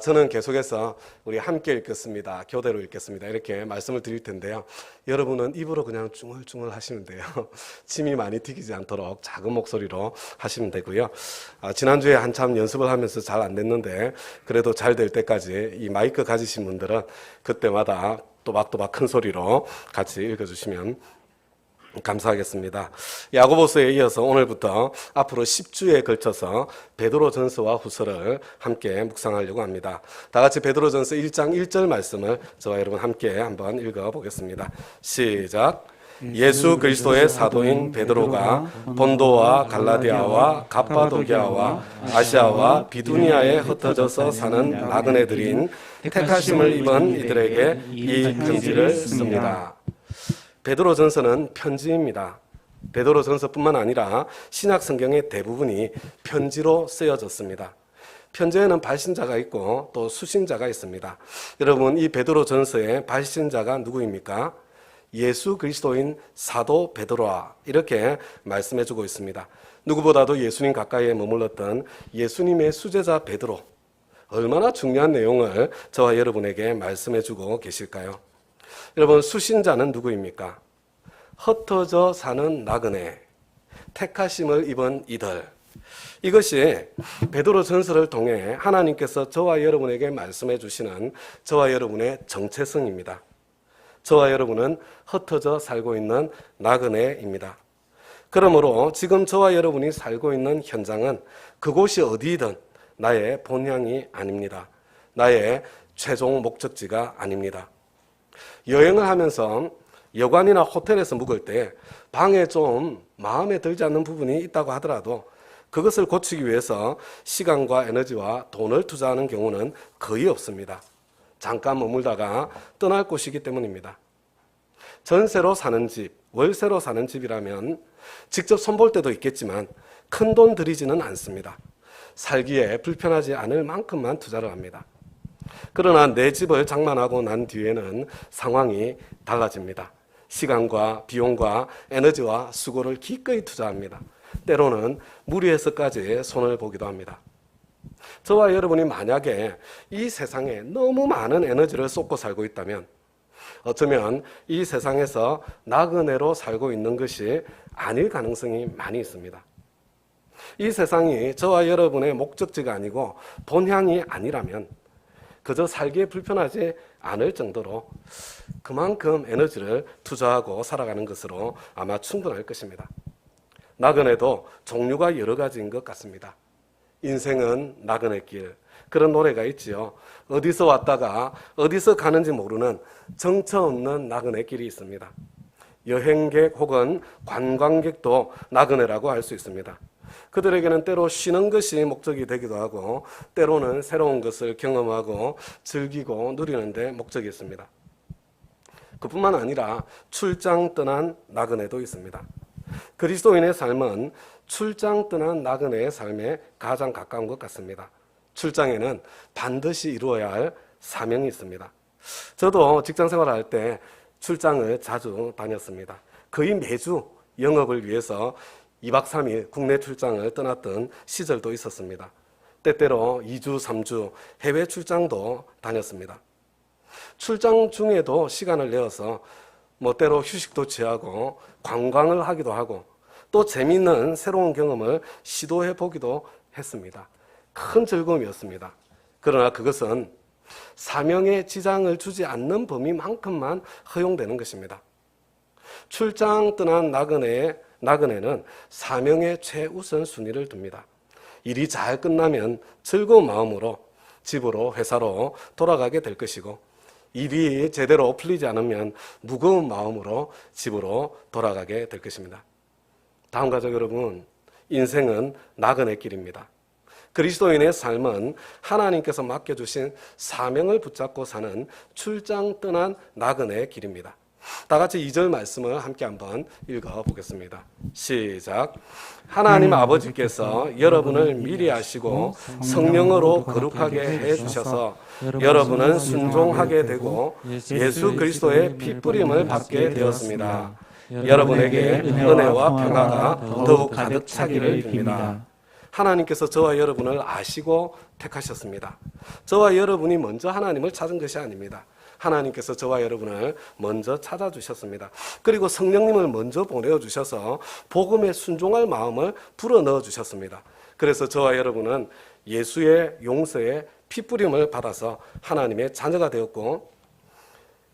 저는 계속해서 우리 함께 읽겠습니다. 교대로 읽겠습니다. 이렇게 말씀을 드릴 텐데요. 여러분은 입으로 그냥 쭝얼쭝얼 하시면 돼요. 침이 많이 튀기지 않도록 작은 목소리로 하시면 되고요. 지난주에 한참 연습을 하면서 잘 안 됐는데 그래도 잘 될 때까지 이 마이크 가지신 분들은 그때마다 또박또박 큰 소리로 같이 읽어주시면 감사하겠습니다. 야고보서에 이어서 오늘부터 앞으로 10주에 걸쳐서 베드로전서와 후서를 함께 묵상하려고 합니다. 다 같이 베드로전서 1장 1절 말씀을 저와 여러분 함께 한번 읽어보겠습니다. 시작. 예수 그리스도의 사도인 베드로가 본도와 갈라디아와 갑바도기아와 아시아와 비두니아에 흩어져서 사는 나그네들인 택하심을 입은 이들에게 이 편지를 씁니다. 베드로전서는 편지입니다. 베드로전서뿐만 아니라 신약 성경의 대부분이 편지로 쓰여졌습니다. 편지에는 발신자가 있고 또 수신자가 있습니다. 여러분, 이 베드로전서의 발신자가 누구입니까? 예수 그리스도인 사도 베드로아, 이렇게 말씀해주고 있습니다. 누구보다도 예수님 가까이에 머물렀던 예수님의 수제자 베드로, 얼마나 중요한 내용을 저와 여러분에게 말씀해주고 계실까요? 여러분, 수신자는 누구입니까? 흩어져 사는 나그네, 택하심을 입은 이들. 이것이 베드로전서를 통해 하나님께서 저와 여러분에게 말씀해 주시는 저와 여러분의 정체성입니다. 저와 여러분은 흩어져 살고 있는 나그네입니다. 그러므로 지금 저와 여러분이 살고 있는 현장은 그곳이 어디든 나의 본향이 아닙니다. 나의 최종 목적지가 아닙니다. 여행을 하면서 여관이나 호텔에서 묵을 때 방에 좀 마음에 들지 않는 부분이 있다고 하더라도 그것을 고치기 위해서 시간과 에너지와 돈을 투자하는 경우는 거의 없습니다. 잠깐 머물다가 떠날 곳이기 때문입니다. 전세로 사는 집, 월세로 사는 집이라면 직접 손볼 때도 있겠지만 큰 돈 들이지는 않습니다. 살기에 불편하지 않을 만큼만 투자를 합니다. 그러나 내 집을 장만하고 난 뒤에는 상황이 달라집니다. 시간과 비용과 에너지와 수고를 기꺼이 투자합니다. 때로는 무리해서까지 손을 보기도 합니다. 저와 여러분이 만약에 이 세상에 너무 많은 에너지를 쏟고 살고 있다면 어쩌면 이 세상에서 나그네로 살고 있는 것이 아닐 가능성이 많이 있습니다. 이 세상이 저와 여러분의 목적지가 아니고 본향이 아니라면 그저 살기에 불편하지 않을 정도로 그만큼 에너지를 투자하고 살아가는 것으로 아마 충분할 것입니다. 나그네도 종류가 여러 가지인 것 같습니다. 인생은 나그네길, 그런 노래가 있지요. 어디서 왔다가 어디서 가는지 모르는 정처 없는 나그네길이 있습니다. 여행객 혹은 관광객도 나그네라고 할 수 있습니다. 그들에게는 때로 쉬는 것이 목적이 되기도 하고 때로는 새로운 것을 경험하고 즐기고 누리는 데 목적이 있습니다. 그뿐만 아니라 출장 떠난 나그네도 있습니다. 그리스도인의 삶은 출장 떠난 나그네의 삶에 가장 가까운 것 같습니다. 출장에는 반드시 이루어야 할 사명이 있습니다. 저도 직장 생활할 때 출장을 자주 다녔습니다. 거의 매주 영업을 위해서 2박 3일 국내 출장을 떠났던 시절도 있었습니다. 때때로 2주, 3주 해외 출장도 다녔습니다. 출장 중에도 시간을 내어서 때로 휴식도 취하고 관광을 하기도 하고 또 재미있는 새로운 경험을 시도해 보기도 했습니다. 큰 즐거움이었습니다. 그러나 그것은 사명에 지장을 주지 않는 범위만큼만 허용되는 것입니다. 출장 떠난 나그네는 사명의 최우선 순위를 둡니다. 일이 잘 끝나면 즐거운 마음으로 집으로, 회사로 돌아가게 될 것이고 일이 제대로 풀리지 않으면 무거운 마음으로 집으로 돌아가게 될 것입니다. 다음 가족 여러분, 인생은 나그네길입니다. 그리스도인의 삶은 하나님께서 맡겨주신 사명을 붙잡고 사는 출장 떠난 나그네의 길입니다. 다 같이 2절 말씀을 함께 한번 읽어보겠습니다. 시작. 하나님 아버지께서 여러분을 미리 아시고 성령으로 거룩하게 해주셔서 여러분은 순종하게 되고 예수 그리스도의 피뿌림을 받게 되었습니다. 여러분에게 은혜와 평화가 더욱 가득 차기를 빕니다. 하나님께서 저와 여러분을 아시고 택하셨습니다. 저와 여러분이 먼저 하나님을 찾은 것이 아닙니다. 하나님께서 저와 여러분을 먼저 찾아주셨습니다. 그리고 성령님을 먼저 보내주셔서 복음에 순종할 마음을 불어넣어 주셨습니다. 그래서 저와 여러분은 예수의 용서의 피뿌림을 받아서 하나님의 자녀가 되었고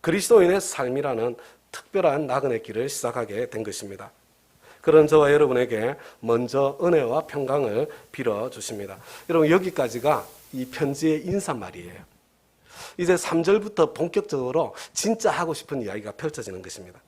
그리스도인의 삶이라는 특별한 나그네 길을 시작하게 된 것입니다. 그런 저와 여러분에게 먼저 은혜와 평강을 빌어주십니다. 여러분, 여기까지가 이 편지의 인사말이에요. 이제 3절부터 본격적으로 진짜 하고 싶은 이야기가 펼쳐지는 것입니다.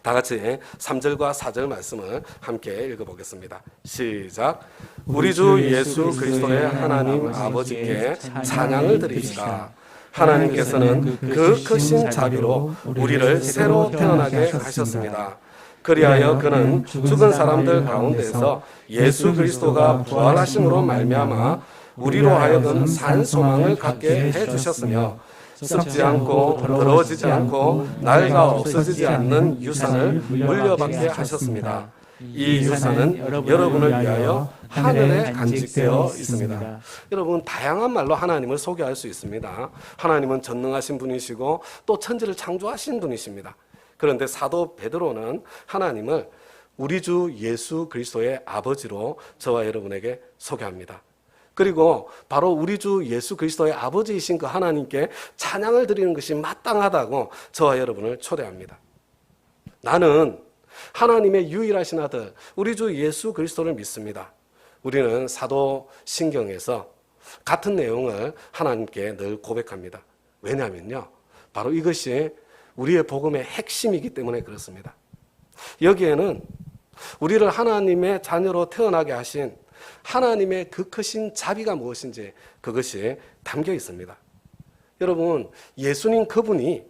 다 같이 3절과 4절 말씀을 함께 읽어보겠습니다. 시작. 우리 주 예수 그리스도의 하나님 아버지께 찬양을 드립시다. 하나님께서는 그 크신 자비로 우리를 새로 태어나게 하셨습니다. 그리하여 그는 죽은 사람들 가운데서 예수 그리스도가 부활하심으로 말미암아 우리로 하여금 산 소망을 갖게 해주셨으며 썩지 않고 더러워지지 않고 낡아 없어지지 않는 유산을 물려받게 하셨습니다. 이 유산은 여러분을 위하여 하늘에 간직되어 있습니다. 여러분, 다양한 말로 하나님을 소개할 수 있습니다. 하나님은 전능하신 분이시고 또 천지를 창조하신 분이십니다. 그런데 사도 베드로는 하나님을 우리 주 예수 그리스도의 아버지로 저와 여러분에게 소개합니다. 그리고 바로 우리 주 예수 그리스도의 아버지이신 그 하나님께 찬양을 드리는 것이 마땅하다고 저와 여러분을 초대합니다. 나는 하나님의 유일하신 아들 우리 주 예수 그리스도를 믿습니다. 우리는 사도신경에서 같은 내용을 하나님께 늘 고백합니다. 왜냐하면요, 바로 이것이 우리의 복음의 핵심이기 때문에 그렇습니다. 여기에는 우리를 하나님의 자녀로 태어나게 하신 하나님의 그 크신 자비가 무엇인지 그것이 담겨 있습니다. 여러분, 예수님 그분이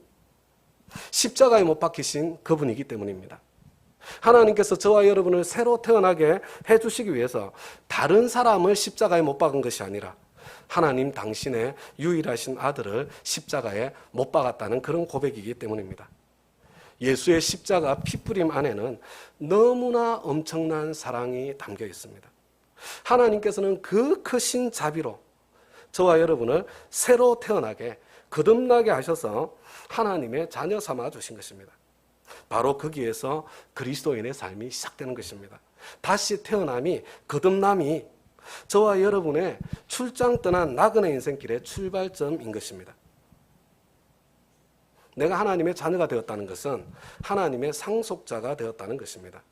십자가에 못 박히신 그분이기 때문입니다. 하나님께서 저와 여러분을 새로 태어나게 해주시기 위해서 다른 사람을 십자가에 못 박은 것이 아니라 하나님 당신의 유일하신 아들을 십자가에 못 박았다는 그런 고백이기 때문입니다. 예수의 십자가 피뿌림 안에는 너무나 엄청난 사랑이 담겨 있습니다. 하나님께서는 그 크신 자비로 저와 여러분을 새로 태어나게 거듭나게 하셔서 하나님의 자녀 삼아 주신 것입니다. 바로 거기에서 그리스도인의 삶이 시작되는 것입니다. 다시 태어남이, 거듭남이 저와 여러분의 출장 떠난 나그네 인생길의 출발점인 것입니다. 내가 하나님의 자녀가 되었다는 것은 하나님의 상속자가 되었다는 것입니다.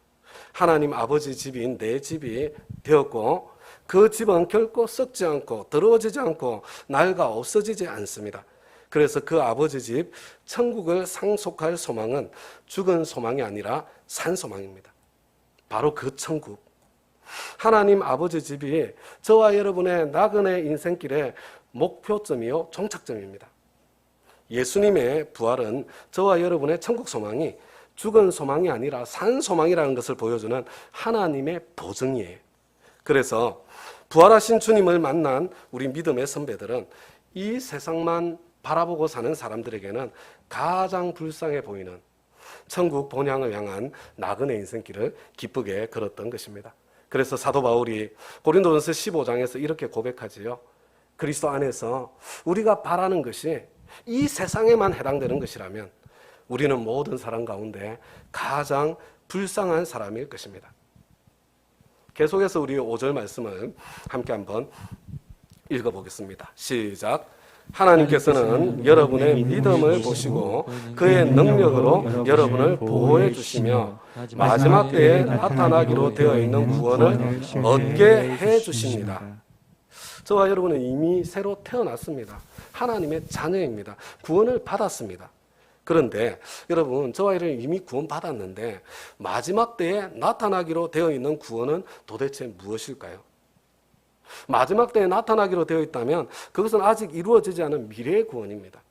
하나님 아버지 집인 내 집이 되었고 그 집은 결코 썩지 않고 더러워지지 않고 낡아 없어지지 않습니다. 그래서 그 아버지 집 천국을 상속할 소망은 죽은 소망이 아니라 산 소망입니다. 바로 그 천국, 하나님 아버지 집이 저와 여러분의 나그네 인생길의 목표점이요 종착점입니다. 예수님의 부활은 저와 여러분의 천국 소망이 죽은 소망이 아니라 산 소망이라는 것을 보여주는 하나님의 보증이에요. 그래서 부활하신 주님을 만난 우리 믿음의 선배들은 이 세상만 바라보고 사는 사람들에게는 가장 불쌍해 보이는 천국 본향을 향한 나그네 인생길을 기쁘게 걸었던 것입니다. 그래서 사도 바울이 고린도전서 15장에서 이렇게 고백하지요. 그리스도 안에서 우리가 바라는 것이 이 세상에만 해당되는 것이라면 우리는 모든 사람 가운데 가장 불쌍한 사람일 것입니다. 계속해서 우리 5절 말씀을 함께 한번 읽어보겠습니다. 시작. 하나님께서는 여러분의 믿음을 보시고 그의 능력으로 여러분을 보호해 주시며 마지막 때에 나타나기로 되어 있는 구원을 얻게 해 주십니다. 저와 여러분은 이미 새로 태어났습니다. 하나님의 자녀입니다. 구원을 받았습니다. 그런데 여러분, 저와 여러분 이미 구원 받았는데 마지막 때에 나타나기로 되어 있는 구원은 도대체 무엇일까요? 마지막 때에 나타나기로 되어 있다면 그것은 아직 이루어지지 않은 미래의 구원입니다.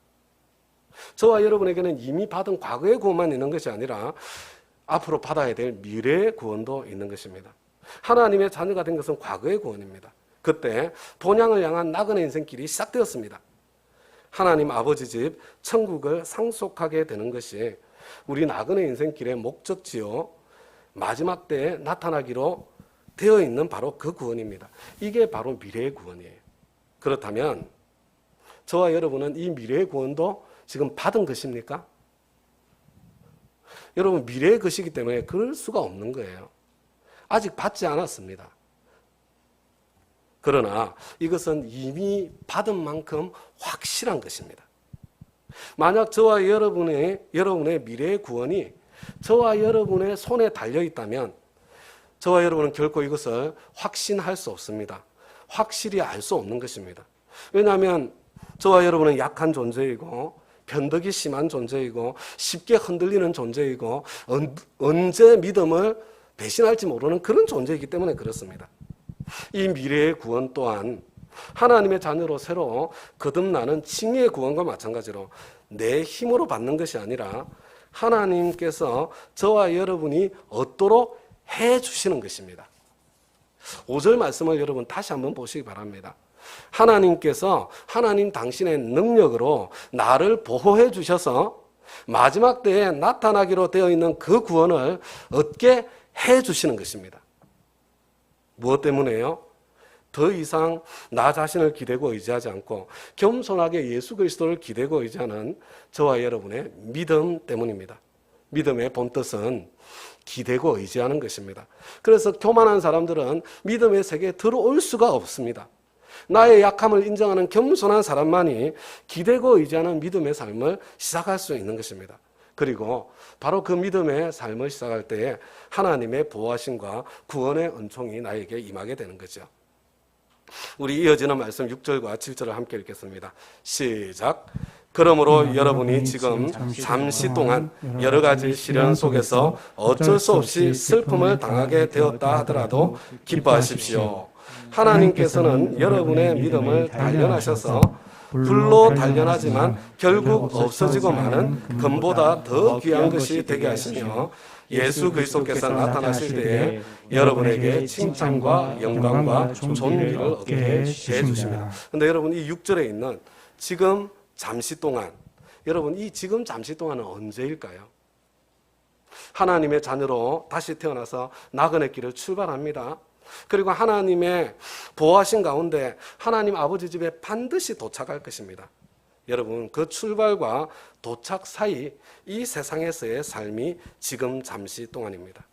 저와 여러분에게는 이미 받은 과거의 구원만 있는 것이 아니라 앞으로 받아야 될 미래의 구원도 있는 것입니다. 하나님의 자녀가 된 것은 과거의 구원입니다. 그때 본향을 향한 나그네 인생길이 시작되었습니다. 하나님 아버지 집 천국을 상속하게 되는 것이 우리 나그네 인생길의 목적지요 마지막 때에 나타나기로 되어 있는 바로 그 구원입니다. 이게 바로 미래의 구원이에요. 그렇다면 저와 여러분은 이 미래의 구원도 지금 받은 것입니까? 여러분, 미래의 것이기 때문에 그럴 수가 없는 거예요. 아직 받지 않았습니다. 그러나 이것은 이미 받은 만큼 확실한 것입니다. 만약 저와 여러분의 미래의 구원이 저와 여러분의 손에 달려 있다면 저와 여러분은 결코 이것을 확신할 수 없습니다. 확실히 알 수 없는 것입니다. 왜냐하면 저와 여러분은 약한 존재이고 변덕이 심한 존재이고 쉽게 흔들리는 존재이고 언제 믿음을 배신할지 모르는 그런 존재이기 때문에 그렇습니다. 이 미래의 구원 또한 하나님의 자녀로 새로 거듭나는 칭의의 구원과 마찬가지로 내 힘으로 받는 것이 아니라 하나님께서 저와 여러분이 얻도록 해주시는 것입니다. 5절 말씀을 여러분 다시 한번 보시기 바랍니다. 하나님께서 하나님 당신의 능력으로 나를 보호해 주셔서 마지막 때에 나타나기로 되어 있는 그 구원을 얻게 해 주시는 것입니다. 무엇 때문에요? 더 이상 나 자신을 기대고 의지하지 않고 겸손하게 예수 그리스도를 기대고 의지하는 저와 여러분의 믿음 때문입니다. 믿음의 본뜻은 기대고 의지하는 것입니다. 그래서 교만한 사람들은 믿음의 세계에 들어올 수가 없습니다. 나의 약함을 인정하는 겸손한 사람만이 기대고 의지하는 믿음의 삶을 시작할 수 있는 것입니다. 그리고 바로 그 믿음의 삶을 시작할 때에 하나님의 보호하심과 구원의 은총이 나에게 임하게 되는 거죠. 우리 이어지는 말씀 6절과 7절을 함께 읽겠습니다. 시작. 그러므로 여러분이 지금 잠시 동안 여러 가지 시련 속에서 어쩔 수 없이 슬픔을 당하게 되었다 하더라도 기뻐하십시오. 하나님께서는 여러분의 믿음을 단련하셔서 불로 단련하지만 결국 없어지고 마는 금보다 더 귀한 것이 되게 하시며 예수 그리스도께서 나타나실 때에 여러분에게 칭찬과 영광과 존귀를 얻게 해주십니다. 그런데 여러분, 이 6절에 있는 지금 잠시 동안, 여러분 이 지금 잠시 동안은 언제일까요? 하나님의 자녀로 다시 태어나서 나그네 길을 출발합니다. 그리고 하나님의 보호하신 가운데 하나님 아버지 집에 반드시 도착할 것입니다. 여러분, 그 출발과 도착 사이 이 세상에서의 삶이 지금 잠시 동안입니다.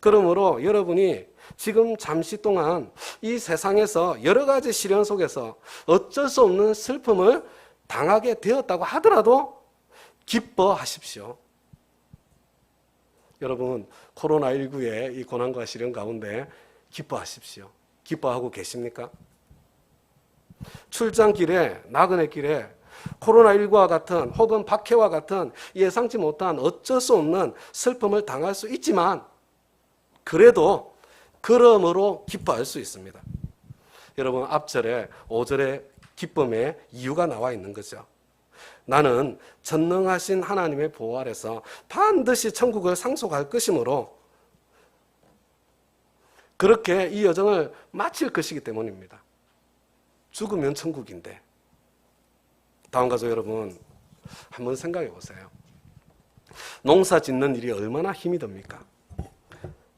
그러므로 여러분이 지금 잠시 동안 이 세상에서 여러 가지 시련 속에서 어쩔 수 없는 슬픔을 당하게 되었다고 하더라도 기뻐하십시오. 여러분, 코로나19의 이 고난과 시련 가운데 기뻐하십시오. 기뻐하고 계십니까? 출장길에, 나그네길에 코로나19와 같은 혹은 박해와 같은 예상치 못한 어쩔 수 없는 슬픔을 당할 수 있지만 그래도 그러므로 기뻐할 수 있습니다. 여러분, 앞절에 5절에 기쁨의 이유가 나와 있는 거죠. 나는 전능하신 하나님의 보호 아래서 반드시 천국을 상속할 것이므로 그렇게 이 여정을 마칠 것이기 때문입니다. 죽으면 천국인데. 다음 가족 여러분, 한번 생각해 보세요. 농사 짓는 일이 얼마나 힘이 듭니까?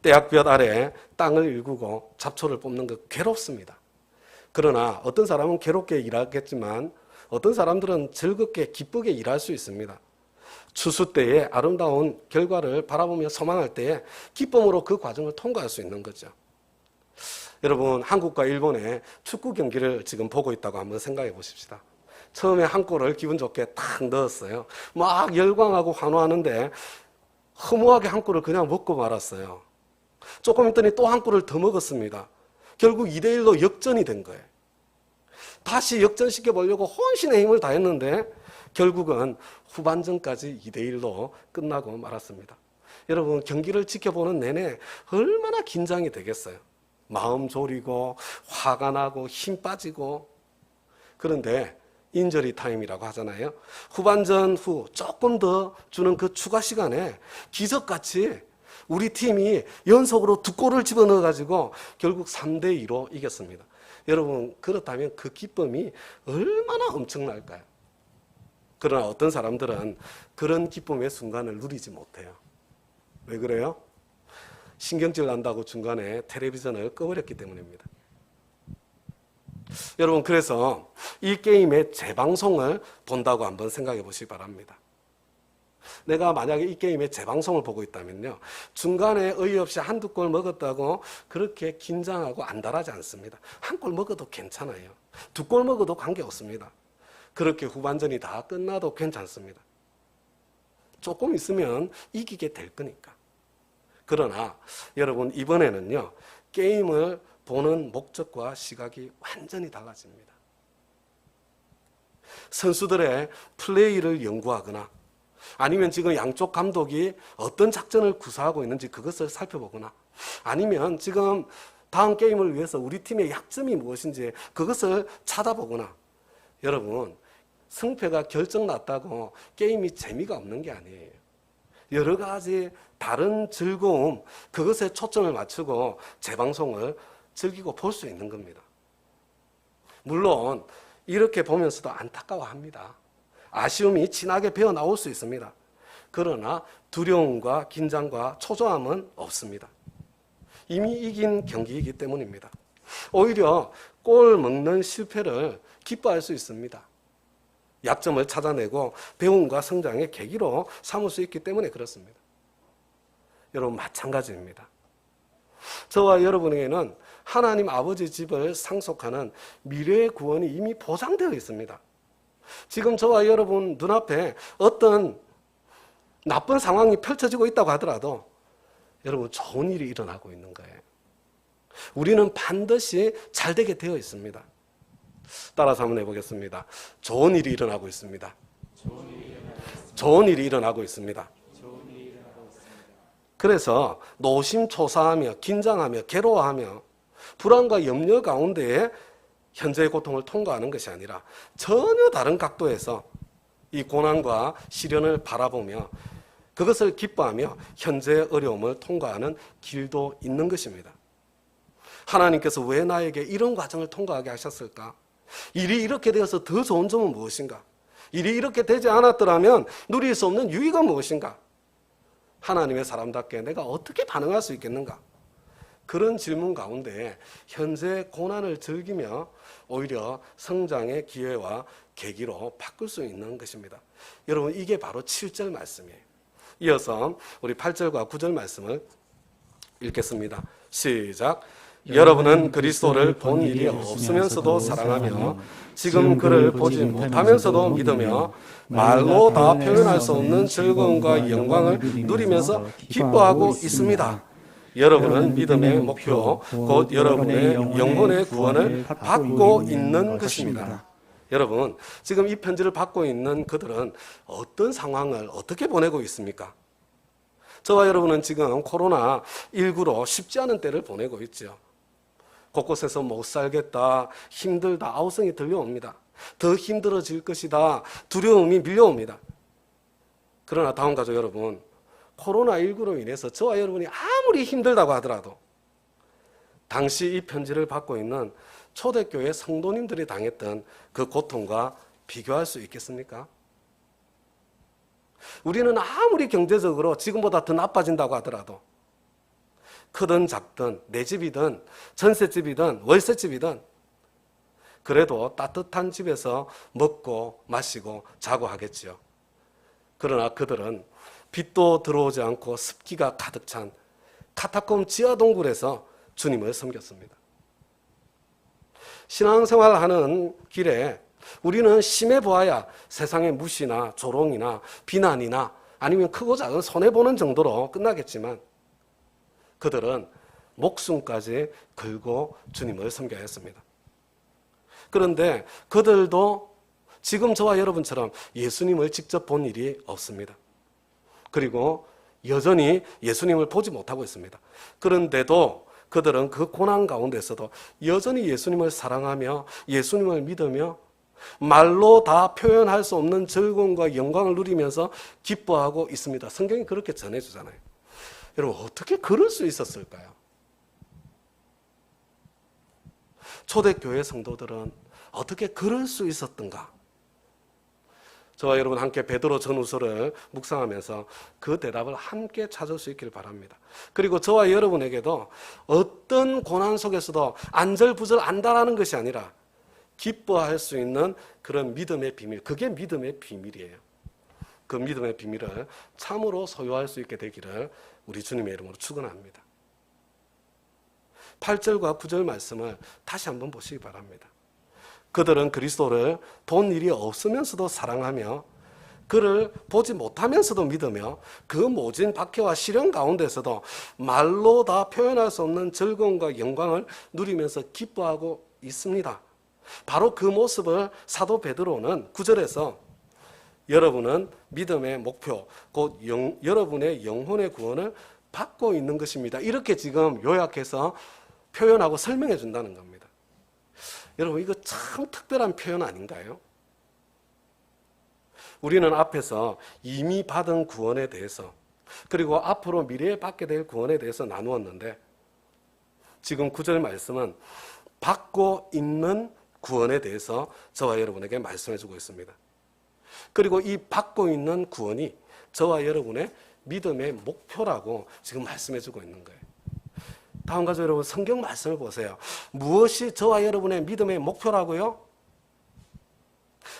떼약볕 아래 땅을 일구고 잡초를 뽑는 거 괴롭습니다. 그러나 어떤 사람은 괴롭게 일하겠지만 어떤 사람들은 즐겁게 기쁘게 일할 수 있습니다. 추수 때에 아름다운 결과를 바라보며 소망할 때에 기쁨으로 그 과정을 통과할 수 있는 거죠. 여러분, 한국과 일본의 축구 경기를 지금 보고 있다고 한번 생각해 보십시다. 처음에 한 골을 기분 좋게 탁 넣었어요. 막 열광하고 환호하는데 허무하게 한 골을 그냥 먹고 말았어요. 조금 있더니 또 한 골을 더 먹었습니다. 결국 2대1로 역전이 된 거예요. 다시 역전시켜 보려고 혼신의 힘을 다했는데 결국은 후반전까지 2대1로 끝나고 말았습니다. 여러분, 경기를 지켜보는 내내 얼마나 긴장이 되겠어요. 마음 졸이고 화가 나고 힘 빠지고. 그런데 인저리 타임이라고 하잖아요. 후반전 후 조금 더 주는 그 추가 시간에 기적같이 우리 팀이 연속으로 2골을 집어넣어가지고 결국 3대2로 이겼습니다. 여러분, 그렇다면 그 기쁨이 얼마나 엄청날까요? 그러나 어떤 사람들은 그런 기쁨의 순간을 누리지 못해요. 왜 그래요? 신경질 난다고 중간에 텔레비전을 꺼버렸기 때문입니다. 여러분, 그래서 이 게임의 재방송을 본다고 한번 생각해 보시기 바랍니다. 내가 만약에 이 게임의 재방송을 보고 있다면요, 중간에 어이없이 한두 골 먹었다고 그렇게 긴장하고 안달하지 않습니다. 한 골 먹어도 괜찮아요. 두 골 먹어도 관계없습니다. 그렇게 후반전이 다 끝나도 괜찮습니다. 조금 있으면 이기게 될 거니까. 그러나 여러분, 이번에는요, 게임을 보는 목적과 시각이 완전히 달라집니다. 선수들의 플레이를 연구하거나 아니면 지금 양쪽 감독이 어떤 작전을 구사하고 있는지 그것을 살펴보거나 아니면 지금 다음 게임을 위해서 우리 팀의 약점이 무엇인지 그것을 찾아보거나, 여러분, 승패가 결정났다고 게임이 재미가 없는 게 아니에요. 여러 가지 다른 즐거움, 그것에 초점을 맞추고 재방송을 즐기고 볼 수 있는 겁니다. 물론 이렇게 보면서도 안타까워합니다. 아쉬움이 진하게 배어 나올 수 있습니다. 그러나 두려움과 긴장과 초조함은 없습니다. 이미 이긴 경기이기 때문입니다. 오히려 골 먹는 실패를 기뻐할 수 있습니다. 약점을 찾아내고 배움과 성장의 계기로 삼을 수 있기 때문에 그렇습니다. 여러분, 마찬가지입니다. 저와 여러분에게는 하나님 아버지 집을 상속하는 미래의 구원이 이미 보장되어 있습니다. 지금 저와 여러분 눈앞에 어떤 나쁜 상황이 펼쳐지고 있다고 하더라도 여러분, 좋은 일이 일어나고 있는 거예요. 우리는 반드시 잘 되게 되어 있습니다. 따라서 한번 해보겠습니다. 좋은 일이 일어나고 있습니다. 좋은 일이 일어나고 있습니다. 그래서 노심초사하며 긴장하며 괴로워하며 불안과 염려 가운데에 현재의 고통을 통과하는 것이 아니라 전혀 다른 각도에서 이 고난과 시련을 바라보며 그것을 기뻐하며 현재의 어려움을 통과하는 길도 있는 것입니다. 하나님께서 왜 나에게 이런 과정을 통과하게 하셨을까? 일이 이렇게 되어서 더 좋은 점은 무엇인가? 일이 이렇게 되지 않았더라면 누릴 수 없는 유익은 무엇인가? 하나님의 사람답게 내가 어떻게 반응할 수 있겠는가? 그런 질문 가운데 현재 고난을 즐기며 오히려 성장의 기회와 계기로 바꿀 수 있는 것입니다. 여러분, 이게 바로 7절 말씀이에요. 이어서 우리 8절과 9절 말씀을 읽겠습니다. 시작. 여러분은 그리스도를 본 일이 없으면서도 사랑하며 지금 그를 보지 못하면서도 믿으며 말로 다 표현할 수 없는 즐거움과 영광을 누리면서 기뻐하고 있습니다. 여러분은 믿음의 목표, 곧 여러분의 영혼의 구원을 받고 있는 것입니다. 여러분, 지금 이 편지를 받고 있는 그들은 어떤 상황을 어떻게 보내고 있습니까? 저와 여러분은 지금 코로나19로 쉽지 않은 때를 보내고 있죠. 곳곳에서 못 살겠다, 힘들다, 아우성이 들려옵니다. 더 힘들어질 것이다, 두려움이 밀려옵니다. 그러나 다음 가족 여러분, 코로나19로 인해서 저와 여러분이 아무리 힘들다고 하더라도 당시 이 편지를 받고 있는 초대교회 성도님들이 당했던 그 고통과 비교할 수 있겠습니까? 우리는 아무리 경제적으로 지금보다 더 나빠진다고 하더라도 크든 작든 내 집이든 전셋집이든 월세집이든 그래도 따뜻한 집에서 먹고 마시고 자고 하겠지요. 그러나 그들은 빛도 들어오지 않고 습기가 가득 찬 카타콤 지하 동굴에서 주님을 섬겼습니다. 신앙생활을 하는 길에 우리는 심해 보아야 세상의 무시나 조롱이나 비난이나 아니면 크고 작은 손해보는 정도로 끝나겠지만 그들은 목숨까지 걸고 주님을 섬겨야 했습니다. 그런데 그들도 지금 저와 여러분처럼 예수님을 직접 본 일이 없습니다. 그리고 여전히 예수님을 보지 못하고 있습니다. 그런데도 그들은 그 고난 가운데서도 여전히 예수님을 사랑하며 예수님을 믿으며 말로 다 표현할 수 없는 즐거움과 영광을 누리면서 기뻐하고 있습니다. 성경이 그렇게 전해주잖아요. 여러분, 어떻게 그럴 수 있었을까요? 초대교회 성도들은 어떻게 그럴 수 있었던가? 저와 여러분 함께 베드로 전후서를 묵상하면서 그 대답을 함께 찾을 수 있길 바랍니다. 그리고 저와 여러분에게도 어떤 고난 속에서도 안절부절 안다라는 것이 아니라 기뻐할 수 있는 그런 믿음의 비밀, 그게 믿음의 비밀이에요. 그 믿음의 비밀을 참으로 소유할 수 있게 되기를 우리 주님의 이름으로 축원합니다. 8절과 9절 말씀을 다시 한번 보시기 바랍니다. 그들은 그리스도를 본 일이 없으면서도 사랑하며 그를 보지 못하면서도 믿으며 그 모진 박해와 시련 가운데서도 말로 다 표현할 수 없는 즐거움과 영광을 누리면서 기뻐하고 있습니다. 바로 그 모습을 사도 베드로는 9절에서 여러분은 믿음의 목표, 곧 여러분의 영혼의 구원을 받고 있는 것입니다. 이렇게 지금 요약해서 표현하고 설명해 준다는 겁니다. 여러분, 이거 참 특별한 표현 아닌가요? 우리는 앞에서 이미 받은 구원에 대해서 그리고 앞으로 미래에 받게 될 구원에 대해서 나누었는데 지금 9절 말씀은 받고 있는 구원에 대해서 저와 여러분에게 말씀해 주고 있습니다. 그리고 이 받고 있는 구원이 저와 여러분의 믿음의 목표라고 지금 말씀해 주고 있는 거예요. 다음 가지 여러분 성경 말씀을 보세요. 무엇이 저와 여러분의 믿음의 목표라고요?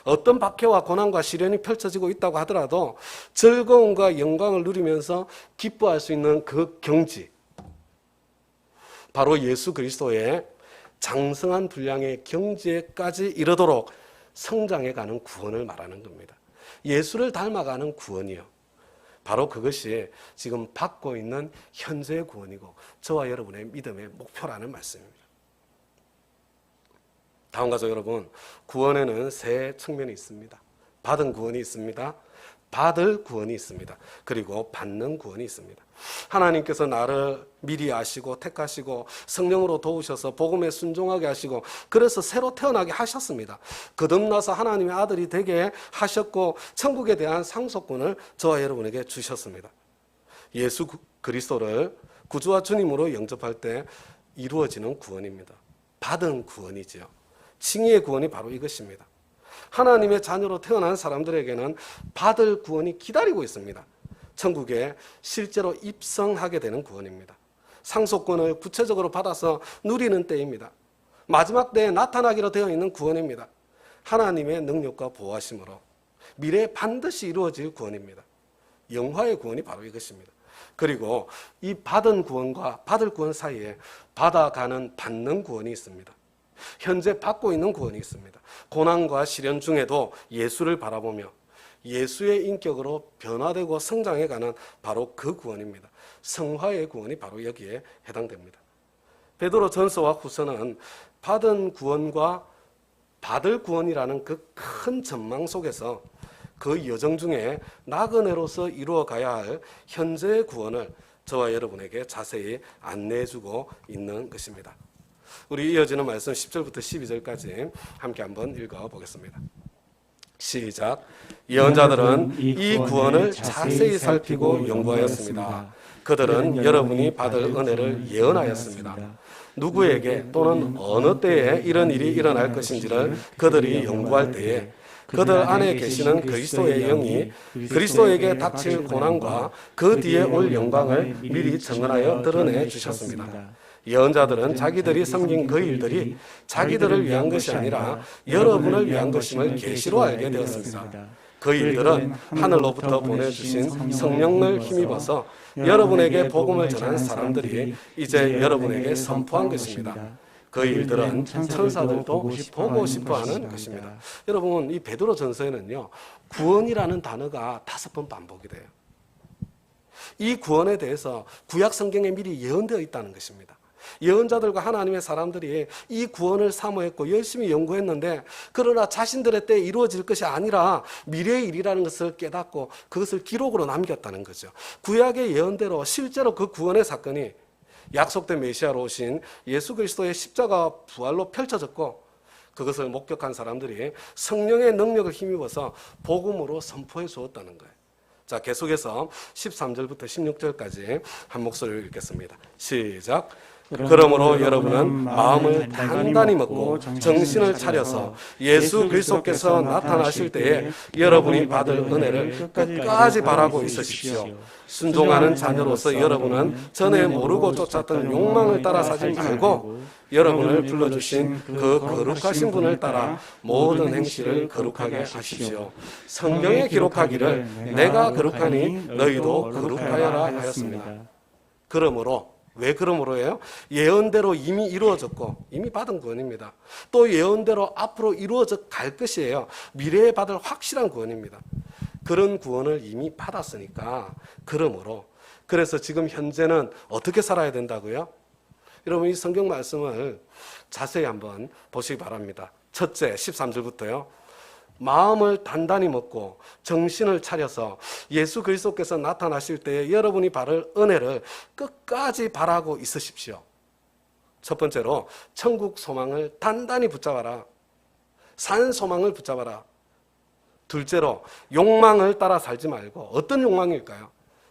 어떤 박해와 고난과 시련이 펼쳐지고 있다고 하더라도 즐거움과 영광을 누리면서 기뻐할 수 있는 그 경지, 바로 예수 그리스도의 장성한 분량의 경지에까지 이르도록 성장해가는 구원을 말하는 겁니다. 예수를 닮아가는 구원이요, 바로 그것이 지금 받고 있는 현재의 구원이고 저와 여러분의 믿음의 목표라는 말씀입니다. 다음 가죠 여러분, 구원에는 세 측면이 있습니다. 받은 구원이 있습니다. 받을 구원이 있습니다. 그리고 받는 구원이 있습니다. 하나님께서 나를 미리 아시고 택하시고 성령으로 도우셔서 복음에 순종하게 하시고 그래서 새로 태어나게 하셨습니다. 거듭나서 하나님의 아들이 되게 하셨고 천국에 대한 상속권을 저와 여러분에게 주셨습니다. 예수 그리스도를 구주와 주님으로 영접할 때 이루어지는 구원입니다. 받은 구원이지요. 칭의의 구원이 바로 이것입니다. 하나님의 자녀로 태어난 사람들에게는 받을 구원이 기다리고 있습니다. 천국에 실제로 입성하게 되는 구원입니다. 상속권을 구체적으로 받아서 누리는 때입니다. 마지막 때에 나타나기로 되어 있는 구원입니다. 하나님의 능력과 보호하심으로 미래에 반드시 이루어질 구원입니다. 영화의 구원이 바로 이것입니다. 그리고 이 받은 구원과 받을 구원 사이에 받아가는 받는 구원이 있습니다. 현재 받고 있는 구원이 있습니다. 고난과 시련 중에도 예수를 바라보며 예수의 인격으로 변화되고 성장해가는 바로 그 구원입니다. 성화의 구원이 바로 여기에 해당됩니다. 베드로 전서와 후서는 받은 구원과 받을 구원이라는 그 큰 전망 속에서 그 여정 중에 나그네로서 이루어가야 할 현재의 구원을 저와 여러분에게 자세히 안내해주고 있는 것입니다. 우리 이어지는 말씀 10절부터 12절까지 함께 한번 읽어보겠습니다. 시작. 예언자들은 이 구원을 자세히 살피고 연구하였습니다. 그들은 여러분이 받을 은혜를 예언하였습니다. 누구에게 또는 어느 때에 이런 일이 일어날 것인지를 그들이 연구할 때에 그들 안에 계시는 그리스도의 영이 그리스도에게 닥칠 고난과 그 뒤에 올 영광을 미리 증언하여 드러내 주셨습니다. 예언자들은 자기들이 섬긴 그 일들이 자기들을 위한 것이 아니라 여러분을 위한 것임을 계시로 알게 되었습니다. 그 일들은 하늘로부터 보내주신 성령을 힘입어서 여러분에게 복음을 전한 사람들이 이제 여러분에게 선포한 것입니다. 그 일들은 천사들도 보고 싶어하는 것입니다. 여러분, 이 베드로 전서에는요, 구원이라는 단어가 5번 반복이 돼요. 이 구원에 대해서 구약 성경에 미리 예언되어 있다는 것입니다. 예언자들과 하나님의 사람들이 이 구원을 사모했고 열심히 연구했는데 그러나 자신들의 때에 이루어질 것이 아니라 미래의 일이라는 것을 깨닫고 그것을 기록으로 남겼다는 거죠. 구약의 예언대로 실제로 그 구원의 사건이 약속된 메시아로 오신 예수 그리스도의 십자가 부활로 펼쳐졌고 그것을 목격한 사람들이 성령의 능력을 힘입어서 복음으로 선포해 주었다는 거예요. 자, 계속해서 13절부터 16절까지 한 목소리를 읽겠습니다. 시작. 그러므로 여러분은 마음을 단단히 먹고 정신을 차려서 예수 그리스도께서 나타나실 때에 여러분이 받을 은혜를 끝까지 바라고 있으십시오. 순종하는 자녀로서 여러분은 전에 모르고 쫓았던 욕망을 따라 사지 말고 여러분을 불러주신 그 거룩하신 분을 따라 모든 행실을 거룩하게 하십시오. 성경에 기록하기를 내가 거룩하니 너희도 거룩하여라 하였습니다. 그러므로 왜 그러므로예요? 예언대로 이미 이루어졌고 이미 받은 구원입니다. 또 예언대로 앞으로 이루어져 갈 것이에요. 미래에 받을 확실한 구원입니다. 그런 구원을 이미 받았으니까 그러므로 그래서 지금 현재는 어떻게 살아야 된다고요? 여러분 이 성경 말씀을 자세히 한번 보시기 바랍니다. 첫째 13절부터요. 마음을 단단히 먹고 정신을 차려서 예수 그리스도께서 나타나실 때에 여러분이 받을 은혜를 끝까지 바라고 있으십시오. 첫 번째로 천국 소망을 단단히 붙잡아라. 산 소망을 붙잡아라. 둘째로 욕망을 따라 살지 말고 어떤 욕망일까요?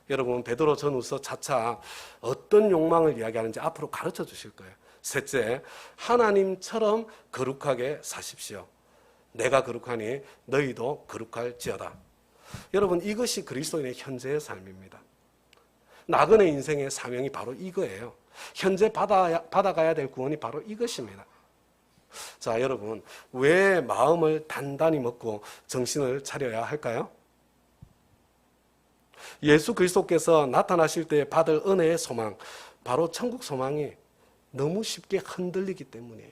여러분 베드로 전후서 차차 어떤 욕망을 이야기하는지 앞으로 가르쳐 주실 거예요. 셋째, 하나님처럼 거룩하게 사십시오. 내가 거룩하니 너희도 거룩할지어다. 여러분 이것이 그리스도인의 현재의 삶입니다. 나그네 인생의 사명이 바로 이거예요. 현재 받아가야 될 구원이 바로 이것입니다. 자, 여러분 왜 마음을 단단히 먹고 정신을 차려야 할까요? 예수 그리스도께서 나타나실 때 받을 은혜의 소망, 바로 천국 소망이 너무 쉽게 흔들리기 때문이에요.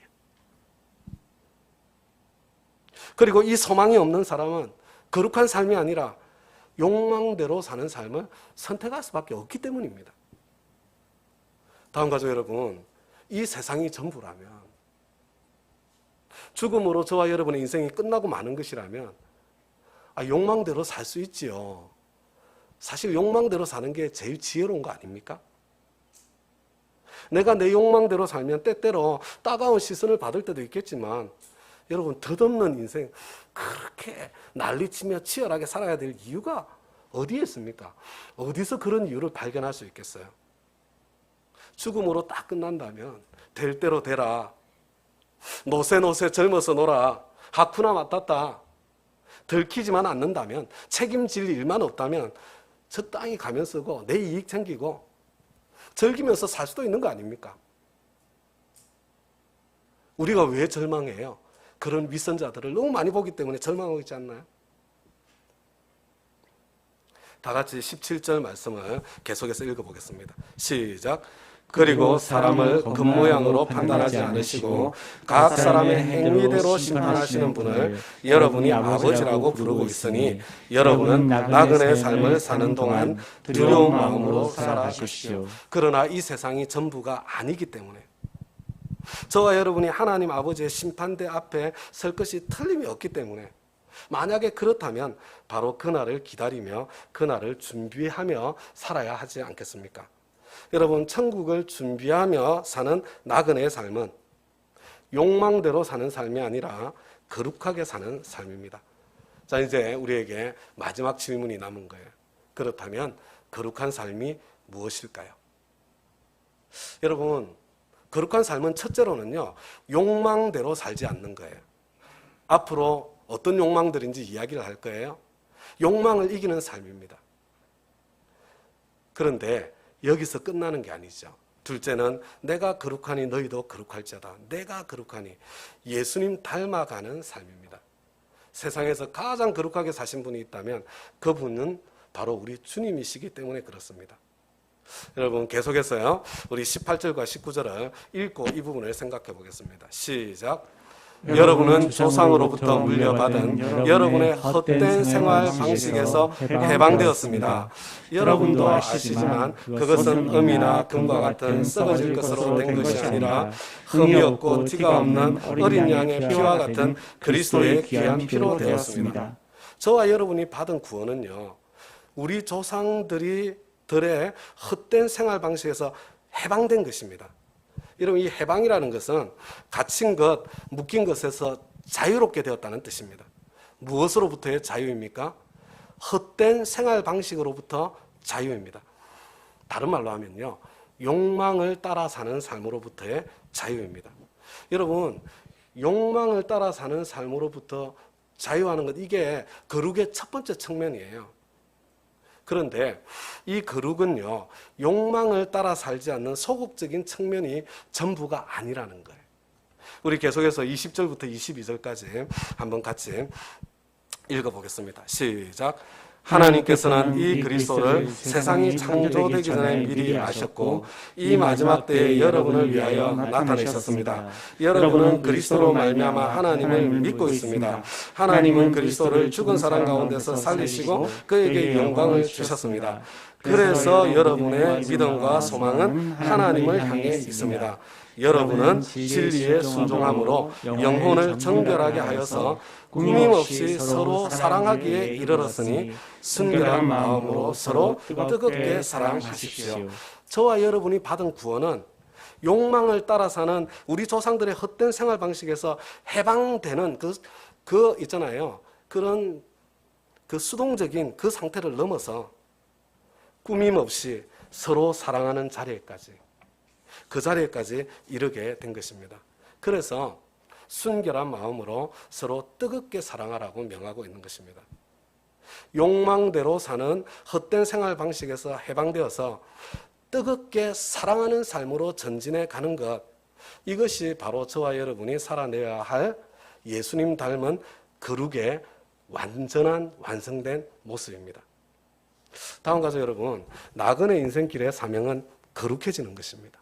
그리고 이 소망이 없는 사람은 거룩한 삶이 아니라 욕망대로 사는 삶을 선택할 수밖에 없기 때문입니다. 다음 가족 여러분, 이 세상이 전부라면, 죽음으로 저와 여러분의 인생이 끝나고 마는 것이라면 욕망대로 살 수 있지요. 사실 욕망대로 사는 게 제일 지혜로운 거 아닙니까? 내가 내 욕망대로 살면 때때로 따가운 시선을 받을 때도 있겠지만 여러분 덧없는 인생 그렇게 난리치며 치열하게 살아야 될 이유가 어디에 있습니까? 어디서 그런 이유를 발견할 수 있겠어요? 죽음으로 딱 끝난다면 될 대로 되라. 노세 젊어서 놀아. 하쿠나 마타타. 들키지만 않는다면, 책임질 일만 없다면 적당히 가면 쓰고 내 이익 챙기고 즐기면서 살 수도 있는 거 아닙니까? 우리가 왜 절망해요? 그런 위선자들을 너무 많이 보기 때문에 절망하고 있지 않나요? 다 같이 17절 말씀을 계속해서 읽어보겠습니다. 시작. 그리고 사람을 겉모양으로 판단하지 않으시고 각 사람의 행위대로 심판하시는 분을 여러분이 아버지라고 부르고 있으니 여러분은 나그네 삶을 사는 동안 두려운 마음으로 살아가십시오. 그러나 이 세상이 전부가 아니기 때문에 저와 여러분이 하나님 아버지의 심판대 앞에 설 것이 틀림이 없기 때문에 만약에 그렇다면 바로 그날을 기다리며 그날을 준비하며 살아야 하지 않겠습니까? 여러분 천국을 준비하며 사는 나그네의 삶은 욕망대로 사는 삶이 아니라 거룩하게 사는 삶입니다. 자, 이제 우리에게 마지막 질문이 남은 거예요. 그렇다면 거룩한 삶이 무엇일까요? 여러분 거룩한 삶은 첫째로는요 욕망대로 살지 않는 거예요. 앞으로 어떤 욕망들인지 이야기를 할 거예요. 욕망을 이기는 삶입니다. 그런데 여기서 끝나는 게 아니죠. 둘째는 내가 거룩하니 너희도 거룩할지어다. 내가 거룩하니 예수님 닮아가는 삶입니다. 세상에서 가장 거룩하게 사신 분이 있다면 그분은 바로 우리 주님이시기 때문에 그렇습니다. 여러분 계속해서요 우리 18절과 19절을 읽고 이 부분을 생각해 보겠습니다. 시작. 여러분은 조상으로부터 물려받은 여러분의 헛된 생활 방식에서 해방되었습니다. 여러분도 아시지만 그것은 금이나 금과 같은 썩어질 것으로 된 것이 아니라 흠이 없고 티가 없는 어린 양의 피와 같은 그리스도의 귀한 피로 되었습니다. 저와 여러분이 받은 구원은요 우리 조상들의 헛된 생활 방식에서 해방된 것입니다. 여러분 이 해방이라는 것은 갇힌 것, 묶인 것에서 자유롭게 되었다는 뜻입니다. 무엇으로부터의 자유입니까? 헛된 생활 방식으로부터 자유입니다. 다른 말로 하면요, 욕망을 따라 사는 삶으로부터의 자유입니다. 여러분, 욕망을 따라 사는 삶으로부터 자유하는 것, 이게 거룩의 첫 번째 측면이에요. 그런데 이 거룩은요, 욕망을 따라 살지 않는 소극적인 측면이 전부가 아니라는 거예요. 우리 계속해서 20절부터 22절까지 한번 같이 읽어보겠습니다. 시작. 하나님께서는 이 그리스도를 세상이 창조되기 전에 미리 아셨고 이 마지막 때에 여러분을 위하여 나타내셨습니다. 여러분은 그리스도로 말미암아 하나님을 믿고 있습니다. 하나님은 그리스도를 죽은 사람 가운데서 살리시고 그에게 영광을 주셨습니다. 그래서 여러분의 믿음과 소망은 하나님을 향해 있습니다. 여러분은 진리에 순종함으로 영혼을 정결하게 하여서 꾸밈없이 서로 사랑하기에 이르렀으니 순결한 마음으로 서로 뜨겁게 사랑하십시오. 저와 여러분이 받은 구원은 욕망을 따라 사는 우리 조상들의 헛된 생활 방식에서 해방되는 그 있잖아요. 그런 그 수동적인 그 상태를 넘어서 꾸밈없이 서로 사랑하는 자리에까지, 그 자리에까지 이르게 된 것입니다. 그래서 순결한 마음으로 서로 뜨겁게 사랑하라고 명하고 있는 것입니다. 욕망대로 사는 헛된 생활 방식에서 해방되어서 뜨겁게 사랑하는 삶으로 전진해 가는 것, 이것이 바로 저와 여러분이 살아내야 할 예수님 닮은 거룩의 완전한 완성된 모습입니다. 다음 가서 여러분, 나그네 인생길의 사명은 거룩해지는 것입니다.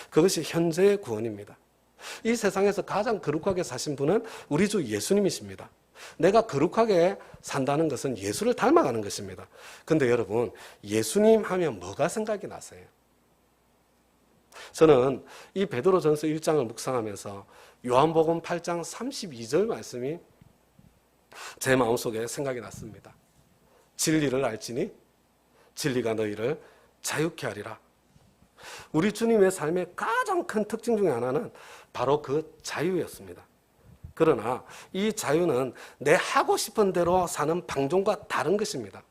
그것이 현재의 구원입니다. 이 세상에서 가장 거룩하게 사신 분은 우리 주 예수님이십니다. 내가 거룩하게 산다는 것은 예수를 닮아가는 것입니다. 그런데 여러분, 예수님 하면 뭐가 생각이 나세요? 저는 이 베드로전서 1장을 묵상하면서 요한복음 8장 32절 말씀이 제 마음속에 생각이 났습니다. 진리를 알지니 진리가 너희를 자유케 하리라. 우리 주님의 삶의 가장 큰 특징 중에 하나는 바로 그 자유였습니다. 그러나 이 자유는 내 하고 싶은 대로 사는 방종과 다른 것입니다.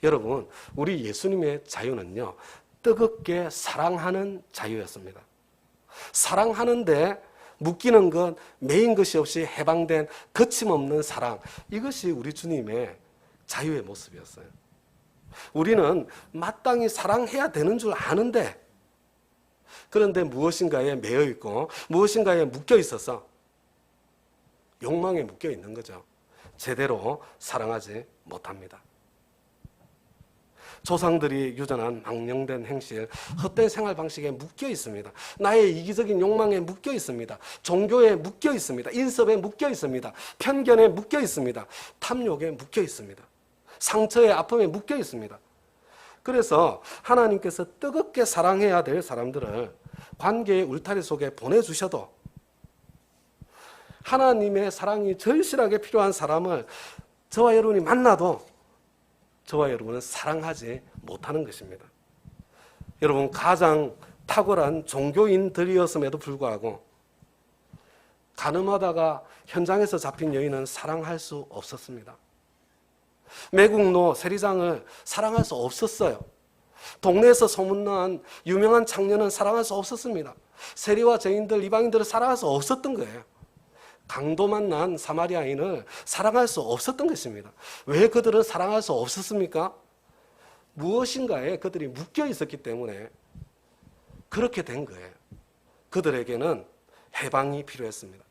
여러분, 우리 예수님의 자유는요, 뜨겁게 사랑하는 자유였습니다. 사랑하는데 묶이는 것, 매인 것이 없이 해방된 거침없는 사랑, 이것이 우리 주님의 자유의 모습이었어요. 우리는 마땅히 사랑해야 되는 줄 아는데, 그런데 무엇인가에 매여 있고 무엇인가에 묶여 있어서 욕망에 묶여 있는 거죠. 제대로 사랑하지 못합니다. 조상들이 유전한 망령된 행실, 헛된 생활 방식에 묶여 있습니다. 나의 이기적인 욕망에 묶여 있습니다. 종교에 묶여 있습니다. 인섭에 묶여 있습니다. 편견에 묶여 있습니다. 탐욕에 묶여 있습니다. 상처의 아픔에 묶여 있습니다. 그래서 하나님께서 뜨겁게 사랑해야 될 사람들을 관계의 울타리 속에 보내주셔도, 하나님의 사랑이 절실하게 필요한 사람을 저와 여러분이 만나도 저와 여러분은 사랑하지 못하는 것입니다. 여러분, 가장 탁월한 종교인들이었음에도 불구하고 가늠하다가 현장에서 잡힌 여인은 사랑할 수 없었습니다. 매국노 세리장을 사랑할 수 없었어요. 동네에서 소문난 유명한 창녀는 사랑할 수 없었습니다. 세리와 죄인들, 이방인들을 사랑할 수 없었던 거예요. 강도 만난 사마리아인을 사랑할 수 없었던 것입니다. 왜 그들은 사랑할 수 없었습니까? 무엇인가에 그들이 묶여 있었기 때문에 그렇게 된 거예요. 그들에게는 해방이 필요했습니다.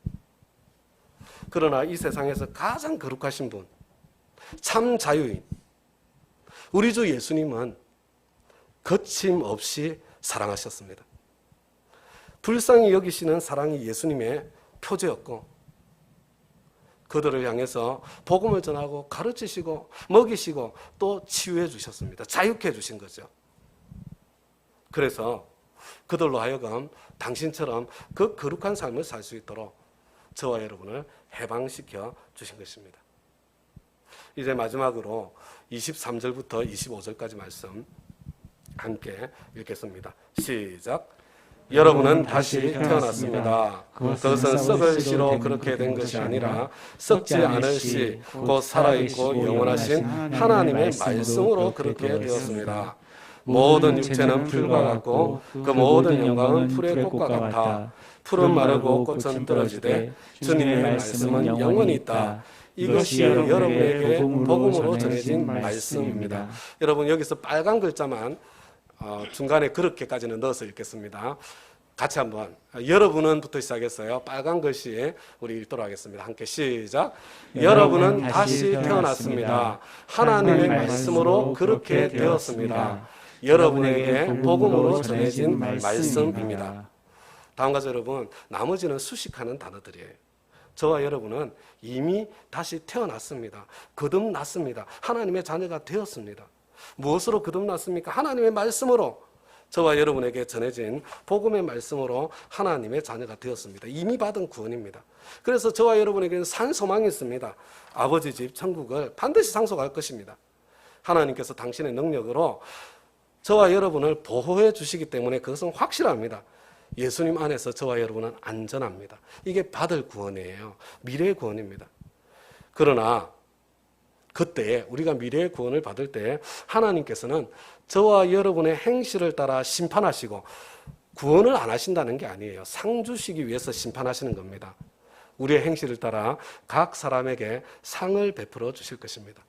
그러나 이 세상에서 가장 거룩하신 분, 참 자유인 우리 주 예수님은 거침없이 사랑하셨습니다. 불쌍히 여기시는 사랑이 예수님의 표제였고, 그들을 향해서 복음을 전하고 가르치시고 먹이시고 또 치유해 주셨습니다. 자유케 해 주신 거죠. 그래서 그들로 하여금 당신처럼 그 거룩한 삶을 살 수 있도록 저와 여러분을 해방시켜 주신 것입니다. 이제 마지막으로 23절부터 25절까지 말씀 함께 읽겠습니다. 시작. 여러분은 다시 태어났습니다. 그것은 썩을 씨로 그렇게 된 것이 아니라 썩지 않을 씨, 곧 살아있고 영원하신 하나님의 말씀으로 그렇게 되었습니다. 모든 육체는 풀과 같고 그 모든 영광은 풀의 꽃과 같아. 풀은 마르고 꽃은 떨어지되 주님의 말씀은 영원히 있다. 이것이 여러분에게 복음으로 전해진 말씀입니다. 여러분 여기서 빨간 글자만 중간에 그렇게까지는 넣어서 읽겠습니다. 같이 한번 여러분은부터 시작했어요. 빨간 글씨에 우리 읽도록 하겠습니다. 함께 시작. 여러분은 다시 태어났습니다. 하나님의 말씀으로 그렇게 되었습니다. 여러분에게 복음으로 전해진 말씀입니다. 다음과 같이 여러분 나머지는 수식하는 단어들이에요. 저와 여러분은 이미 다시 태어났습니다. 거듭났습니다. 하나님의 자녀가 되었습니다. 무엇으로 거듭났습니까? 하나님의 말씀으로 저와 여러분에게 전해진 복음의 말씀으로 하나님의 자녀가 되었습니다. 이미 받은 구원입니다. 그래서 저와 여러분에게는 산 소망이 있습니다. 아버지 집 천국을 반드시 상속할 것입니다. 하나님께서 당신의 능력으로 저와 여러분을 보호해 주시기 때문에 그것은 확실합니다. 예수님 안에서 저와 여러분은 안전합니다. 이게 받을 구원이에요. 미래의 구원입니다. 그러나 그때 우리가 미래의 구원을 받을 때 하나님께서는 저와 여러분의 행실을 따라 심판하시고 구원을 안 하신다는 게 아니에요. 상 주시기 위해서 심판하시는 겁니다. 우리의 행실을 따라 각 사람에게 상을 베풀어 주실 것입니다.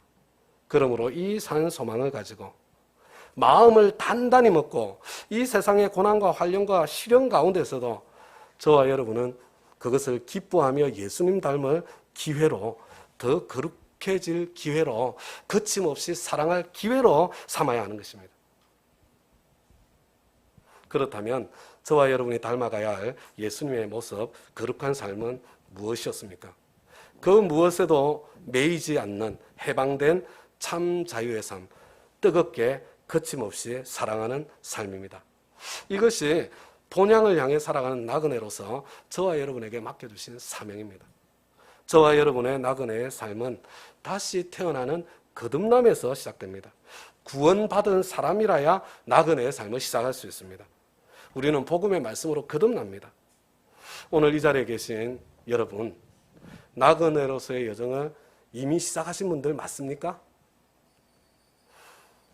그러므로 이 산 소망을 가지고 마음을 단단히 먹고 이 세상의 고난과 환령과 시련 가운데서도 저와 여러분은 그것을 기뻐하며 예수님 닮을 기회로 더 거룩해질 기회로 거침없이 사랑할 기회로 삼아야 하는 것입니다. 그렇다면 저와 여러분이 닮아가야 할 예수님의 모습, 거룩한 삶은 무엇이었습니까? 그 무엇에도 매이지 않는 해방된 참 자유의 삶, 뜨겁게 거침없이 사랑하는 삶입니다. 이것이 본향을 향해 살아가는 나그네로서 저와 여러분에게 맡겨주신 사명입니다. 저와 여러분의 나그네의 삶은 다시 태어나는 거듭남에서 시작됩니다. 구원받은 사람이라야 나그네의 삶을 시작할 수 있습니다. 우리는 복음의 말씀으로 거듭납니다. 오늘 이 자리에 계신 여러분, 나그네로서의 여정을 이미 시작하신 분들 맞습니까?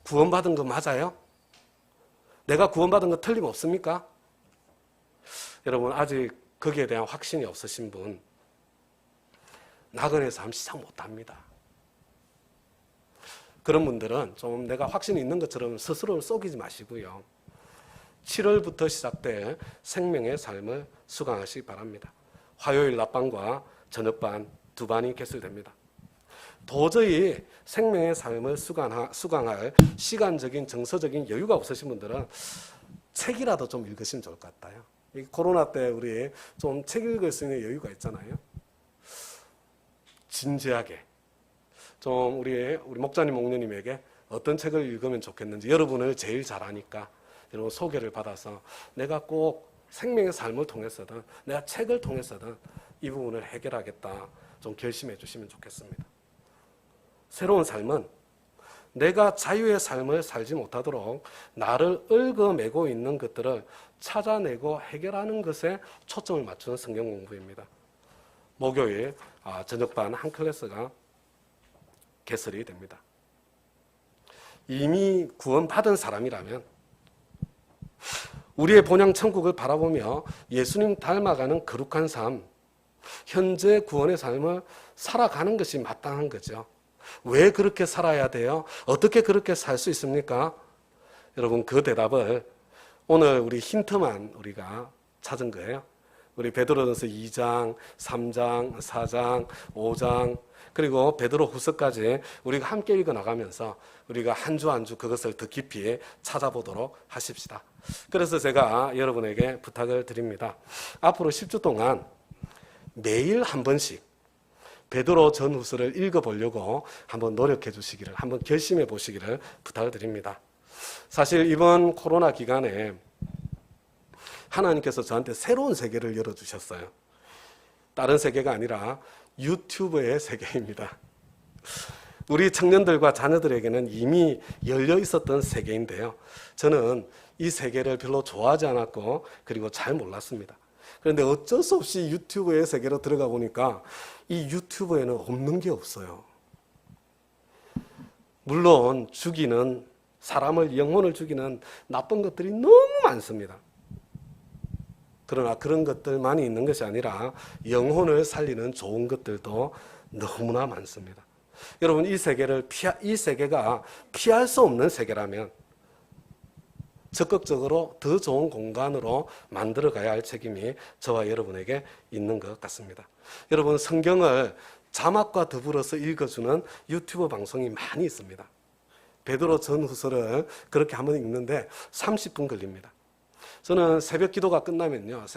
구원받은 거 맞아요? 내가 구원받은 거 틀림없습니까? 여러분 아직 거기에 대한 확신이 없으신 분 나그네 삶 시작 못합니다. 그런 분들은 좀 내가 확신이 있는 것처럼 스스로를 속이지 마시고요. 7월부터 시작될 생명의 삶을 수강하시기 바랍니다. 화요일 낮반과 저녁반 두 반이 개설됩니다. 도저히 생명의 삶을 수강할 시간적인 정서적인 여유가 없으신 분들은 책이라도 좀 읽으시면 좋을 것 같아요. 이 코로나 때 우리 좀 책 읽을 수 있는 여유가 있잖아요. 진지하게 좀 우리 목자님 목녀님에게 어떤 책을 읽으면 좋겠는지 여러분을 제일 잘 아니까 여러분 소개를 받아서 내가 꼭 생명의 삶을 통해서든 내가 책을 통해서든 이 부분을 해결하겠다 좀 결심해 주시면 좋겠습니다. 새로운 삶은 내가 자유의 삶을 살지 못하도록 나를 얽어매고 있는 것들을 찾아내고 해결하는 것에 초점을 맞추는 성경 공부입니다. 목요일 저녁반 한 클래스가 개설이 됩니다. 이미 구원받은 사람이라면 우리의 본향 천국을 바라보며 예수님 닮아가는 거룩한 삶, 현재 구원의 삶을 살아가는 것이 마땅한 거죠. 왜 그렇게 살아야 돼요? 어떻게 그렇게 살 수 있습니까? 여러분 그 대답을 오늘 우리 힌트만 우리가 찾은 거예요. 우리 베드로전서 2장, 3장, 4장, 5장 그리고 베드로 후서까지 우리가 함께 읽어나가면서 우리가 한 주 한 주 그것을 더 깊이 찾아보도록 하십시다. 그래서 제가 여러분에게 부탁을 드립니다. 앞으로 10주 동안 매일 한 번씩 베드로 전후서를 읽어보려고 한번 노력해 주시기를, 한번 결심해 보시기를 부탁을 드립니다. 사실 이번 코로나 기간에 하나님께서 저한테 새로운 세계를 열어주셨어요. 다른 세계가 아니라 유튜브의 세계입니다. 우리 청년들과 자녀들에게는 이미 열려 있었던 세계인데요. 저는 이 세계를 별로 좋아하지 않았고 그리고 잘 몰랐습니다. 그런데 어쩔 수 없이 유튜브의 세계로 들어가 보니까 이 유튜브에는 없는 게 없어요. 물론 주기는 사람을 영혼을 죽이는 나쁜 것들이 너무 많습니다. 그러나 그런 것들만이 있는 것이 아니라 영혼을 살리는 좋은 것들도 너무나 많습니다. 여러분 이 세계가 피할 수 없는 세계라면 적극적으로 더 좋은 공간으로 만들어 가야 할 책임이 저와 여러분에게 있는 것 같습니다. 여러분 성경을 자막과 더불어서 읽어주는 유튜브 방송이 많이 있습니다. 베드로 전후서를 그렇게 한번 읽는데 30분 걸립니다. 저는 새벽 기도가 끝나면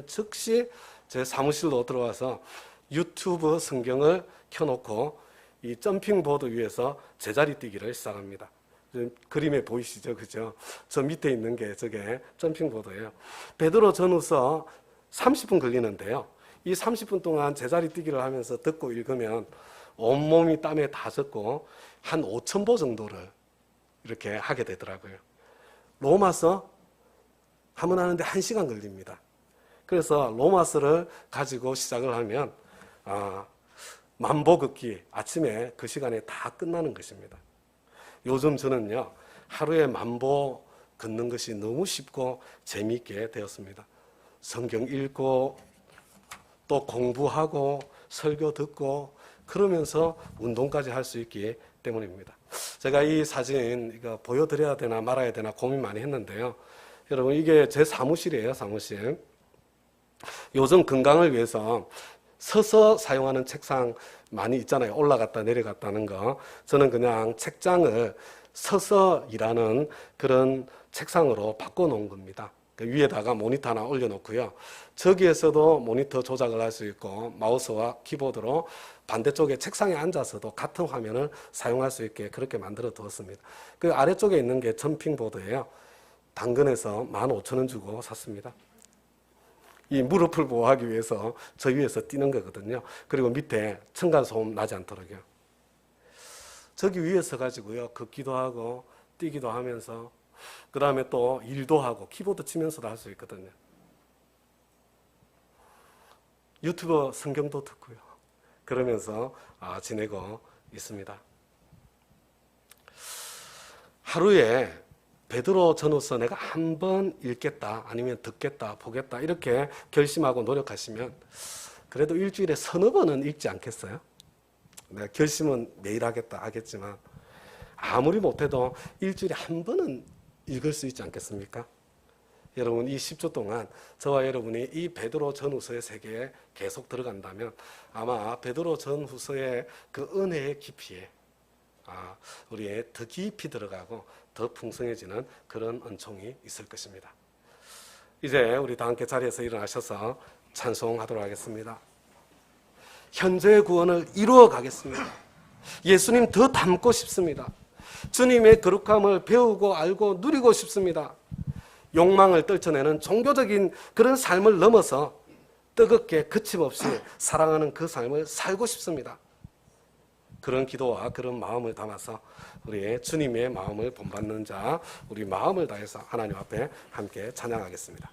즉시 제 사무실로 들어와서 유튜브 성경을 켜놓고 이 점핑보드 위에서 제자리 뛰기를 시작합니다. 그림에 보이시죠? 그죠? 저 밑에 있는 게 저게 점핑보드예요. 베드로 전후서 30분 걸리는데요. 이 30분 동안 제자리 뛰기를 하면서 듣고 읽으면 온몸이 땀에 다 젖고 한 5,000보 정도를 이렇게 하게 되더라고요. 로마서 한번 하는데 1시간 걸립니다. 그래서 로마서를 가지고 시작을 하면 만보 걷기 아침에 그 시간에 다 끝나는 것입니다. 요즘 저는요 하루에 만보 걷는 것이 너무 쉽고 재미있게 되었습니다. 성경 읽고 또 공부하고 설교 듣고 그러면서 운동까지 할 수 있기 때문입니다. 제가 이 사진 이거 보여드려야 되나 말아야 되나 고민 많이 했는데요. 여러분 이게 제 사무실이에요. 사무실. 요즘 건강을 위해서 서서 사용하는 책상 많이 있잖아요. 올라갔다 내려갔다는 거. 저는 그냥 책장을 서서 일하는 그런 책상으로 바꿔놓은 겁니다. 위에다가 모니터 하나 올려놓고요. 저기에서도 모니터 조작을 할 수 있고 마우스와 키보드로 반대쪽에 책상에 앉아서도 같은 화면을 사용할 수 있게 그렇게 만들어 두었습니다. 그 아래쪽에 있는 게 점핑보드예요. 당근에서 15,000원 주고 샀습니다. 이 무릎을 보호하기 위해서 저 위에서 뛰는 거거든요. 그리고 밑에 층간소음 나지 않도록요. 저기 위에서 가지고요. 걷기도 하고 뛰기도 하면서 그 다음에 또 일도 하고 키보드 치면서도 할 수 있거든요. 유튜브 성경도 듣고요. 그러면서 지내고 있습니다. 하루에 베드로 전후서 내가 한 번 읽겠다 아니면 듣겠다 보겠다 이렇게 결심하고 노력하시면 그래도 일주일에 서너 번은 읽지 않겠어요? 내가 결심은 매일 하겠지만 아무리 못해도 일주일에 한 번은 읽을 수 있지 않겠습니까? 여러분 이 10주 동안 저와 여러분이 이 베드로 전후서의 세계에 계속 들어간다면 아마 베드로 전후서의 그 은혜의 깊이에 우리의 더 깊이 들어가고 더 풍성해지는 그런 은총이 있을 것입니다. 이제 우리 다 함께 자리에서 일어나셔서 찬송하도록 하겠습니다. 현재의 구원을 이루어 가겠습니다. 예수님 더 닮고 싶습니다. 주님의 거룩함을 배우고 알고 누리고 싶습니다. 욕망을 떨쳐내는 종교적인 그런 삶을 넘어서 뜨겁게 거침없이 사랑하는 그 삶을 살고 싶습니다. 그런 기도와 그런 마음을 담아서 우리의 주님의 마음을 본받는 자, 우리 마음을 다해서 하나님 앞에 함께 찬양하겠습니다.